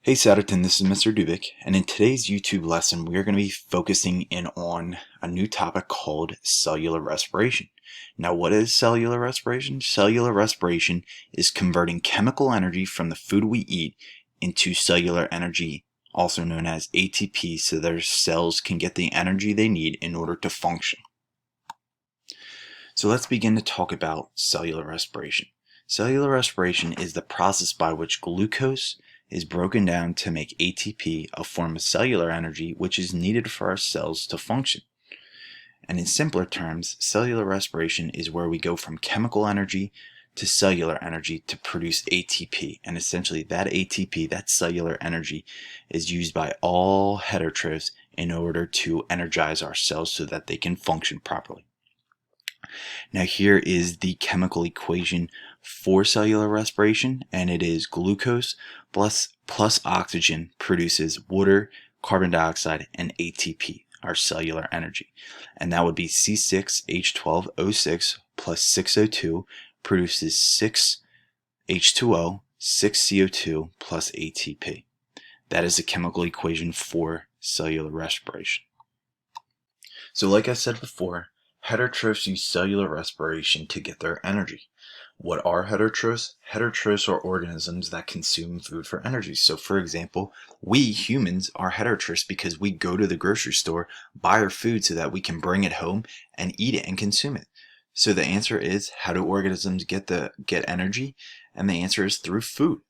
Hey Saturton, this is Mr. Dubik, and in today's YouTube lesson, we are going to be focusing in on a new topic called cellular respiration. Now, what is cellular respiration? Cellular respiration is converting chemical energy from the food we eat into cellular energy, also known as ATP, so their cells can get the energy they need in order to function. So let's begin to talk about cellular respiration. Cellular respiration is the process by which glucose is broken down to make ATP, a form of cellular energy which is needed for our cells to function. And in simpler terms, cellular respiration is where we go from chemical energy to cellular energy to produce ATP. And essentially that ATP, that cellular energy, is used by all heterotrophs in order to energize our cells so that they can function properly. Now here is the chemical equation for cellular respiration, and it is glucose plus oxygen produces water, carbon dioxide, and ATP, our cellular energy. And that would be C6H12O6 plus 6O2 produces 6H2O, 6CO2 plus ATP. That is the chemical equation for cellular respiration. So like I said before, heterotrophs use cellular respiration to get their energy. What are heterotrophs? Heterotrophs are organisms that consume food for energy. So for example, we humans are heterotrophs because we go to the grocery store, buy our food so that we can bring it home and eat it and consume it. So the answer is, how do organisms get energy? And the answer is through food.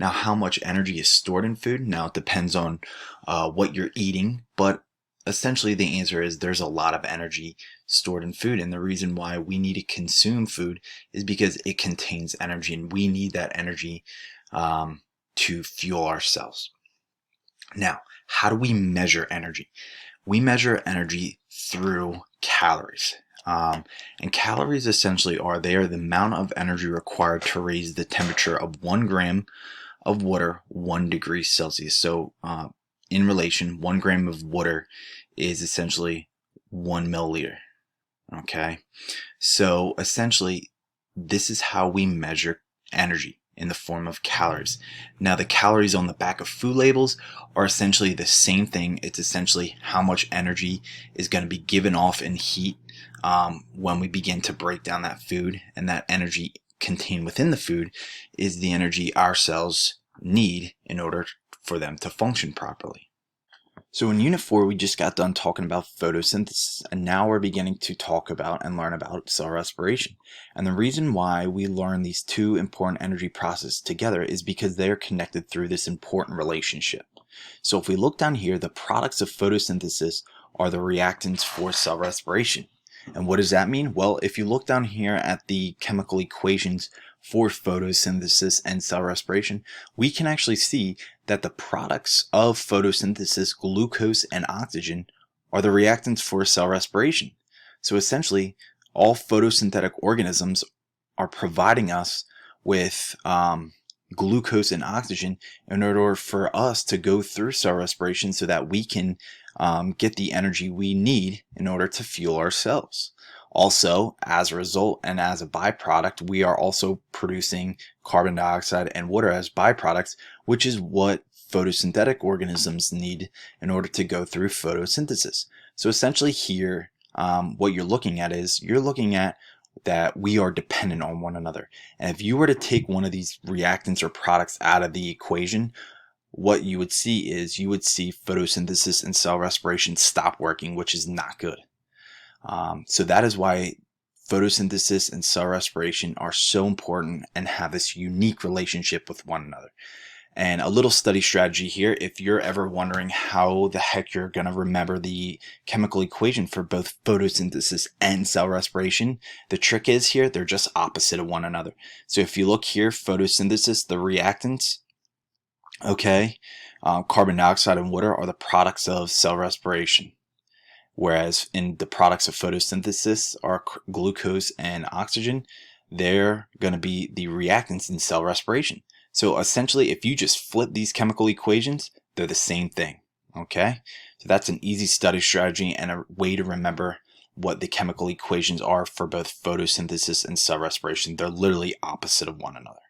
Now, how much energy is stored in food? Now, it depends on what you're eating, but essentially the answer is there's a lot of energy stored in food, and the reason why we need to consume food is because it contains energy, and we need that energy to fuel ourselves. Now, how do we measure energy? We measure energy through calories. And calories essentially are the amount of energy required to raise the temperature of 1 gram of water 1 degree Celsius. So in relation, 1 gram of water is essentially 1 milliliter. Okay, so essentially this is how we measure energy, in the form of calories. Now the calories on the back of food labels are essentially the same thing. It's essentially how much energy is going to be given off in heat when we begin to break down that food, and that energy contained within the food is the energy our cells need in order for them to function properly. So in Unit 4, we just got done talking about photosynthesis, and now we're beginning to talk about and learn about cell respiration. And the reason why we learn these two important energy processes together is because they are connected through this important relationship. So if we look down here, the products of photosynthesis are the reactants for cell respiration. And what does that mean? Well, if you look down here at the chemical equations for photosynthesis and cell respiration, we can actually see that the products of photosynthesis, glucose and oxygen, are the reactants for cell respiration. So essentially, all photosynthetic organisms are providing us with glucose and oxygen in order for us to go through cell respiration so that we can get the energy we need in order to fuel our cells. Also, as a result and as a byproduct, we are also producing carbon dioxide and water as byproducts, which is what photosynthetic organisms need in order to go through photosynthesis. So essentially here, what you're looking at is that we are dependent on one another. And if you were to take one of these reactants or products out of the equation, what you would see is photosynthesis and cell respiration stop working, which is not good. So that is why photosynthesis and cell respiration are so important and have this unique relationship with one another. And a little study strategy here, if you're ever wondering how the heck you're going to remember the chemical equation for both photosynthesis and cell respiration, the trick is here, they're just opposite of one another. So if you look here, photosynthesis, the reactants, okay, carbon dioxide and water are the products of cell respiration. Whereas in the products of photosynthesis are glucose and oxygen, they're going to be the reactants in cell respiration. So essentially, if you just flip these chemical equations, they're the same thing. Okay? So that's an easy study strategy and a way to remember what the chemical equations are for both photosynthesis and cell respiration. They're literally opposite of one another.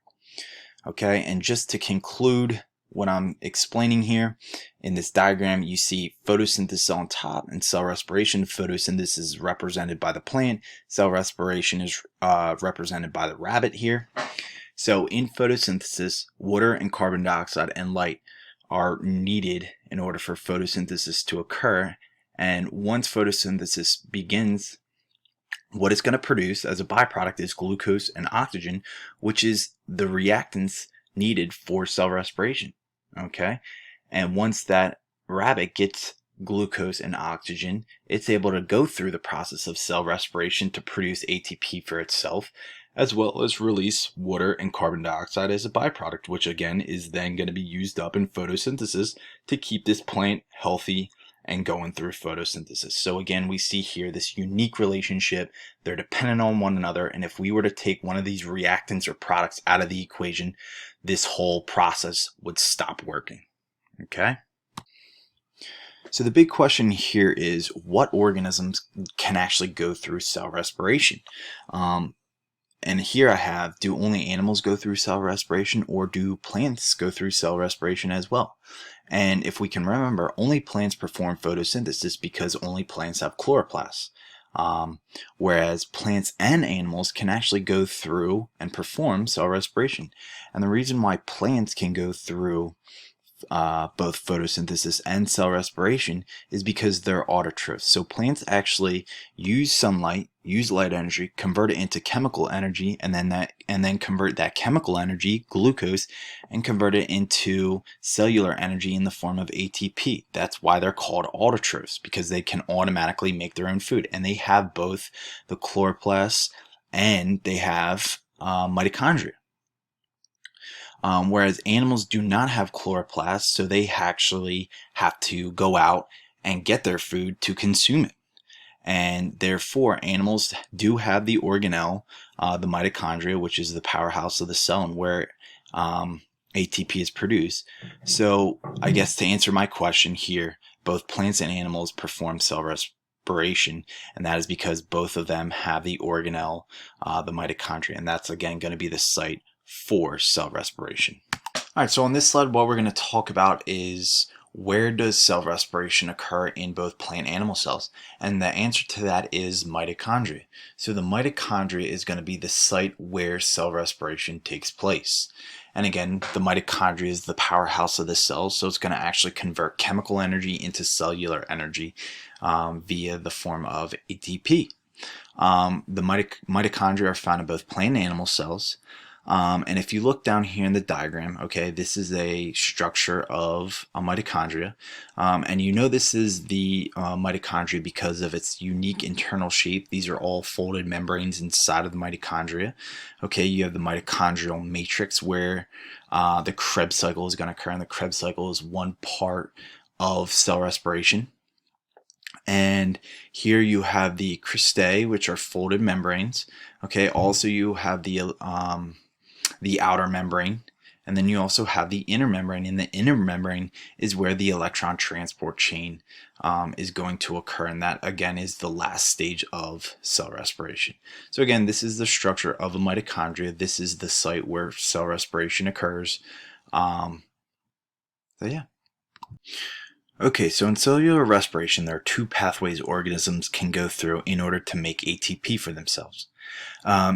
Okay? And just to conclude what I'm explaining here. In this diagram, you see photosynthesis on top and cell respiration. Photosynthesis is represented by the plant. Cell respiration is represented by the rabbit here. So in photosynthesis, water and carbon dioxide and light are needed in order for photosynthesis to occur. And once photosynthesis begins, what it's going to produce as a byproduct is glucose and oxygen, which is the reactants needed for cell respiration. Okay? And once that rabbit gets glucose and oxygen, it's able to go through the process of cell respiration to produce ATP for itself, as well as release water and carbon dioxide as a byproduct, which again is then going to be used up in photosynthesis to keep this plant healthy and going through photosynthesis. So again, we see here this unique relationship. They're dependent on one another, and if we were to take one of these reactants or products out of the equation, this whole process would stop working. Okay? So the big question here is, what organisms can actually go through cell respiration? And here I have, do only animals go through cell respiration, or do plants go through cell respiration as well? And if we can remember, only plants perform photosynthesis because only plants have chloroplasts. Whereas plants and animals can actually go through and perform cell respiration. And the reason why plants can go through both photosynthesis and cell respiration is because they're autotrophs. So plants actually use sunlight, use light energy, convert it into chemical energy, and then convert that chemical energy, glucose, and convert it into cellular energy in the form of ATP. That's why they're called autotrophs, because they can automatically make their own food, and they have both the chloroplasts and they have mitochondria. Whereas animals do not have chloroplasts, so they actually have to go out and get their food to consume it. And therefore, animals do have the organelle, the mitochondria, which is the powerhouse of the cell and where ATP is produced. So I guess to answer my question here, both plants and animals perform cell respiration, and that is because both of them have the organelle, the mitochondria, and that's again going to be the site for cell respiration. Alright, so on this slide, what we're going to talk about is, where does cell respiration occur in both plant and animal cells? And the answer to that is mitochondria. So the mitochondria is going to be the site where cell respiration takes place. And again, the mitochondria is the powerhouse of the cell, so it's going to actually convert chemical energy into cellular energy via the form of ATP. The mitochondria are found in both plant and animal cells. And if you look down here in the diagram, okay, this is a structure of a mitochondria. And you know this is the mitochondria because of its unique internal shape. These are all folded membranes inside of the mitochondria. Okay, you have the mitochondrial matrix where the Krebs cycle is going to occur, and the Krebs cycle is one part of cell respiration. And here you have the cristae, which are folded membranes. Okay, also you have the outer membrane, and then you also have the inner membrane, and the inner membrane is where the electron transport chain is going to occur, and that again is the last stage of cell respiration. So again, this is the structure of a mitochondria. This is the site where cell respiration occurs. So yeah. Okay, so in cellular respiration, there are two pathways organisms can go through in order to make ATP for themselves.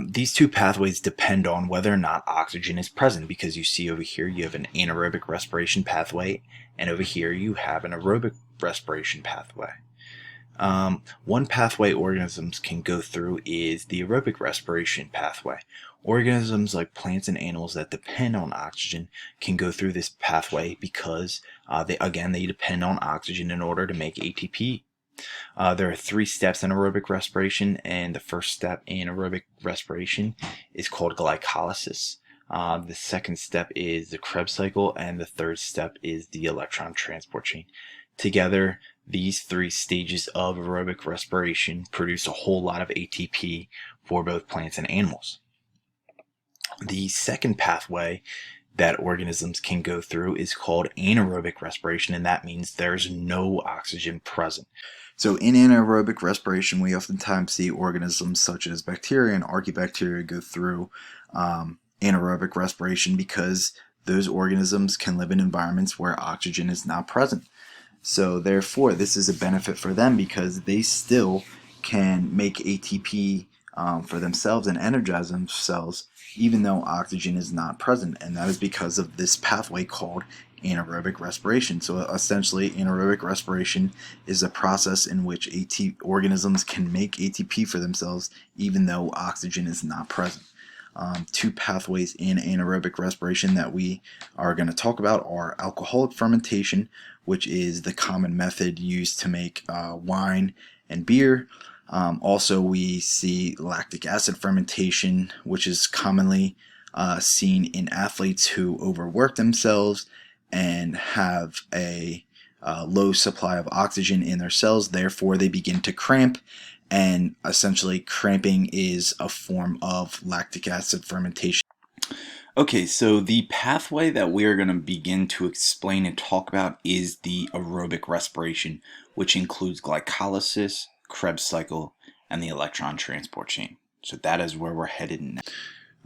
These two pathways depend on whether or not oxygen is present, because you see over here you have an anaerobic respiration pathway, and over here you have an aerobic respiration pathway. One pathway organisms can go through is the aerobic respiration pathway. Organisms like plants and animals that depend on oxygen can go through this pathway because they depend on oxygen in order to make ATP. There are 3 steps in aerobic respiration, and the first step in aerobic respiration is called glycolysis. The second step is the Krebs cycle, and the third step is the electron transport chain. Together, these 3 stages of aerobic respiration produce a whole lot of ATP for both plants and animals. The second pathway that organisms can go through is called anaerobic respiration, and that means there's no oxygen present. So in anaerobic respiration, we oftentimes see organisms such as bacteria and archaebacteria go through anaerobic respiration because those organisms can live in environments where oxygen is not present. So therefore, this is a benefit for them because they still can make ATP for themselves and energize themselves even though oxygen is not present. And that is because of this pathway called anaerobic respiration. So essentially, anaerobic respiration is a process in which organisms can make ATP for themselves even though oxygen is not present. Two pathways in anaerobic respiration that we are going to talk about are alcoholic fermentation, which is the common method used to make wine and beer. Also, we see lactic acid fermentation, which is commonly seen in athletes who overwork themselves and have a low supply of oxygen in their cells. Therefore, they begin to cramp, and essentially cramping is a form of lactic acid fermentation. Okay, so the pathway that we are going to begin to explain and talk about is the aerobic respiration, which includes glycolysis, Krebs cycle, and the electron transport chain. So that is where we're headed next.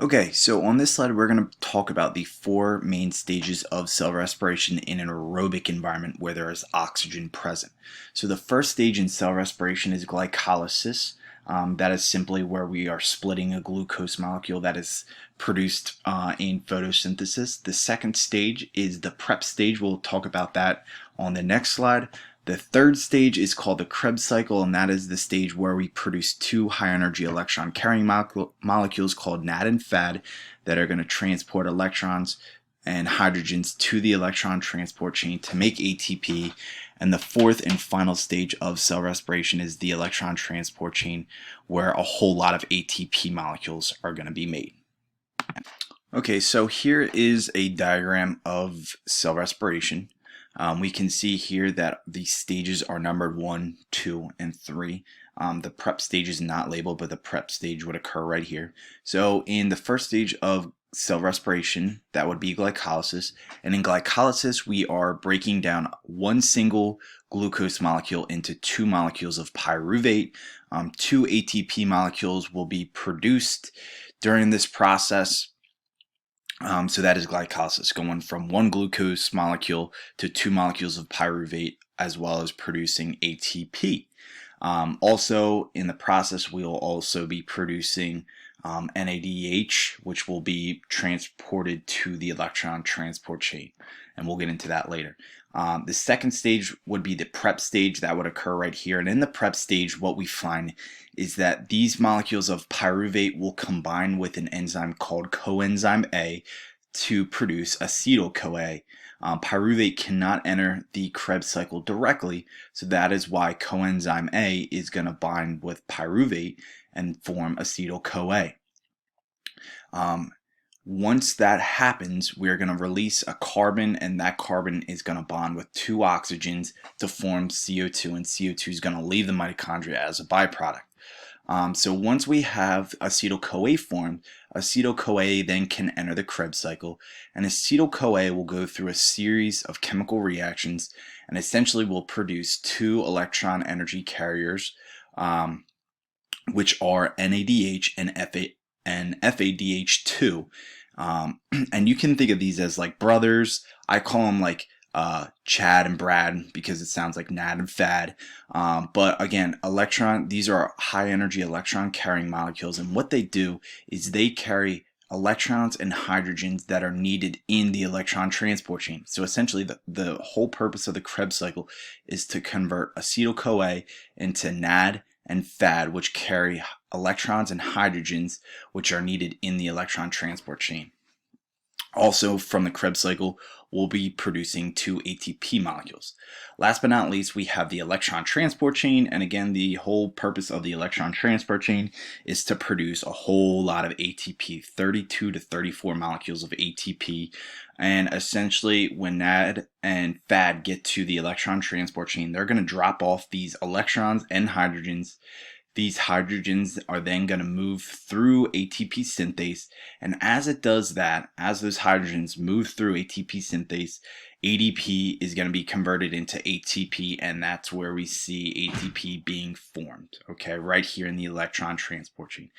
Okay, so on this slide we're going to talk about the four main stages of cell respiration in an aerobic environment where there is oxygen present. So the first stage in cell respiration is glycolysis. That is simply where we are splitting a glucose molecule that is produced in photosynthesis. The second stage is the prep stage. We'll talk about that on the next slide. The third stage is called the Krebs cycle, and that is the stage where we produce two high-energy electron-carrying molecules called NAD and FAD that are going to transport electrons and hydrogens to the electron transport chain to make ATP. And the fourth and final stage of cell respiration is the electron transport chain, where a whole lot of ATP molecules are going to be made. Okay, so here is a diagram of cell respiration. We can see here that the stages are numbered 1, 2, and 3. The prep stage is not labeled, but the prep stage would occur right here. So in the first stage of cell respiration, that would be glycolysis. And in glycolysis, we are breaking down one single glucose molecule into two molecules of pyruvate. Two ATP molecules will be produced during this process. So that is glycolysis, going from one glucose molecule to two molecules of pyruvate, as well as producing ATP. Also, in the process, we will also be producing NADH, which will be transported to the electron transport chain, and we'll get into that later. The second stage would be the prep stage. That would occur right here, and in the prep stage, what we find is that these molecules of pyruvate will combine with an enzyme called coenzyme A to produce acetyl-CoA. Pyruvate cannot enter the Krebs cycle directly, so that is why coenzyme A is going to bind with pyruvate and form acetyl-CoA. Once that happens, we're going to release a carbon, and that carbon is going to bond with two oxygens to form CO2, and CO2 is going to leave the mitochondria as a byproduct. So once we have acetyl-CoA formed, acetyl-CoA then can enter the Krebs cycle, and acetyl-CoA will go through a series of chemical reactions and essentially will produce two electron energy carriers, which are NADH and FADH2. And you can think of these as like brothers. I call them like Chad and Brad because it sounds like NAD and FAD. But again, these are high energy electron carrying molecules, and what they do is they carry electrons and hydrogens that are needed in the electron transport chain. So essentially the whole purpose of the Krebs cycle is to convert acetyl-CoA into NAD and FAD, which carry electrons and hydrogens which are needed in the electron transport chain. Also, from the Krebs cycle, we'll be producing two ATP molecules. Last but not least, we have the electron transport chain, and again, the whole purpose of the electron transport chain is to produce a whole lot of ATP, 32 to 34 molecules of ATP, and essentially when NAD and FAD get to the electron transport chain, they're going to drop off these electrons and hydrogens. These hydrogens are then going to move through ATP synthase, and as it does that, as those hydrogens move through ATP synthase, ADP is going to be converted into ATP, and that's where we see ATP being formed, okay, right here in the electron transport chain.